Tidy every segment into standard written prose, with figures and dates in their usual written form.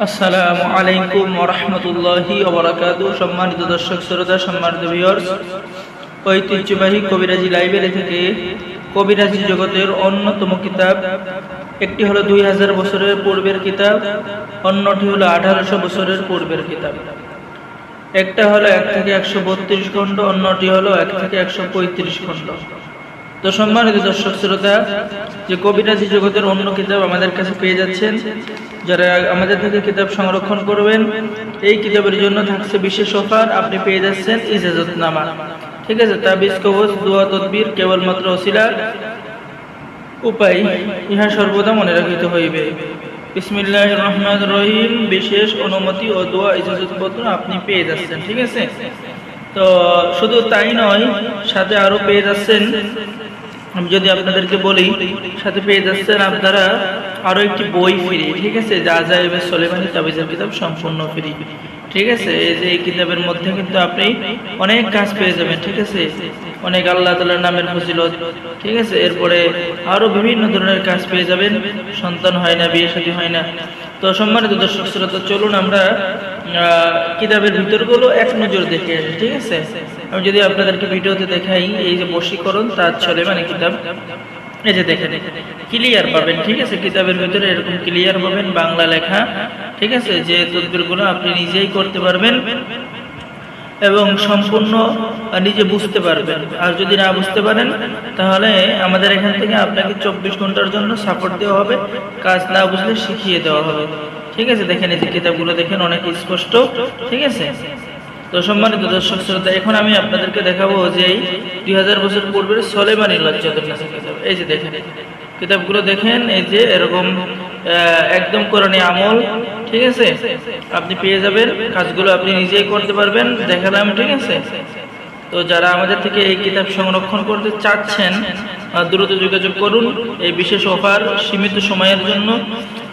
আসসালামু আলাইকুম ওয়া রাহমাতুল্লাহি ওয়া বারাকাতুহু। সম্মানিত দর্শক শ্রোতা, সম্মানিত ভিউয়ার্স, ঐতিহ্যবাহী কবিরাজি লাইব্রেরি থেকে কবিরাজি জগতের অন্যতম কিতাব, একটি হলো 2000 বছরের পূর্বের কিতাব, অন্যটি হলো 1800 বছরের পূর্বের কিতাব। একটা হলো 1 থেকে 132 খণ্ড, অন্যটি হলো 1 থেকে 135 খণ্ড। তো সম্মানিত দর্শক শ্রোতা, যে কবিরাজি জগতের অন্য কিতাব আমাদের কাছে পেয়ে যাচ্ছেন, যারা আমাদের থেকে কিতাব সংরক্ষণ করবেন, এই কিতাবের জন্য থাকছে বিশেষ অফার। আপনি পেয়ে যাচ্ছেন ইজাজতনামা, ঠিক আছে? তাবিজ, কবজ, দোয়া, তদবির কেবলমাত্র ওসিলা উপায়, ইহা সর্বদা মনে রাখিতে হইবে। বিসমিল্লাহির রহমানির রহিম। বিশেষ অনুমতি ও দোয়া ইজাজতপত্র আপনি পেয়ে যাচ্ছেন, ঠিক আছে? তো শুধু তাই নয়, সাথে আরো পেয়ে যাচ্ছেন, আমি যদি আপনাদেরকে বলি, সাথে পেয়ে যাচ্ছেন আপনারা আরো একটি বই ফ্রি, ঠিক আছে? যা এবার সুলাইমানি তাবিজের কিতাব সম্পূর্ণ ফ্রি, ঠিক আছে? এই যে এই কিতাবের মধ্যে কিন্তু আপনি অনেক কাজ পেয়ে যাবেন, ঠিক আছে? অনেক আল্লাহ তাআলার নামের ফজিলত, ঠিক আছে? এরপরে আরো বিভিন্ন ধরনের কাজ পেয়ে যাবেন। সন্তান হয় না, বিয়ে শাদী হয় না। তো সম্মানিত দর্শক শ্রোতা, চলুন আমরা কিতাবের ভিতরগুলো এক নজর দেখে আসি, ঠিক আছে? আমি যদি আপনাদেরকে ভিডিওতে দেখাই, এই যে বশীকরণ তাজ সুলাইমানি কিতাব, এই যে দেখেন, ক্লিয়ার পাবেন, ঠিক আছে? কিতাবের ভিতরে এরকম ক্লিয়ার পাবেন, বাংলা লেখা, ঠিক আছে? যে তদবিরগুলো আপনি নিজেই করতে পারবেন এবং সম্পূর্ণ নিজে বুঝতে পারবেন। আর যদি না বুঝতে পারেন, তাহলে আমাদের এখান থেকে আপনাকে 24 ঘন্টার জন্য সাপোর্ট দেওয়া হবে, কাজ না বুঝলে শিখিয়ে দেওয়া হবে, ঠিক আছে? দেখেন এই যে কিতাবগুলো দেখেন, অনেক স্পষ্ট, ঠিক আছে? তো সম্মানিত দর্শক শ্রোতা, এখন আমি আপনাদেরকে দেখাবো যে 2000 বছর পূর্বের সুলাইমানি লজ্জাতুন্নাসা কিতাব। এই যে দেখেন কিতাবগুলো দেখেন, এই যে এরকম একদম কোরআনী আমল, ঠিক আছে? আপনি পেয়ে যাবেন, কাজগুলো আপনি নিজেই করতে পারবেন, দেখালাম, ঠিক আছে? তো যারা আমাদের থেকে এই কিতাব সংরক্ষণ করতে চাচ্ছেন, দ্রুত যোগাযোগ করুন। এই বিশেষ অফার সীমিত সময়ের জন্য,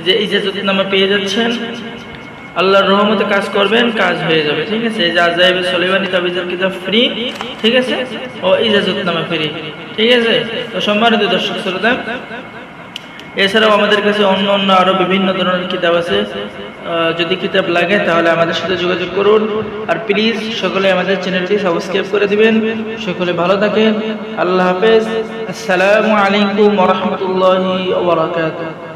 যে ইজাজতনামা পেয়ে যাচ্ছেন, আল্লাহর রহমতে কাজ করবেন, কাজ হয়ে যাবে, ঠিক আছে? যা যাইবে সুলাইমানি তাবিজের কিতাব ফ্রি, ঠিক আছে? ও ইজাজতনামা ফ্রি, ঠিক আছে? তো সম্মানিত দর্শক শ্রোতা, এছাড়াও আমাদের কাছে অন্য অন্য আরো বিভিন্ন ধরনের কিতাব আছে। যদি কিতাব লাগে তাহলে আমাদের সাথে যোগাযোগ করুন। আর প্লিজ সকলে আমাদের চ্যানেলটি সাবস্ক্রাইব করে দিবেন। সকলে ভালো থাকেন। আল্লাহ হাফেজ। আসসালামু আলাইকুম ওয়া রাহমাতুল্লাহি ওয়া বারাকাতুহু।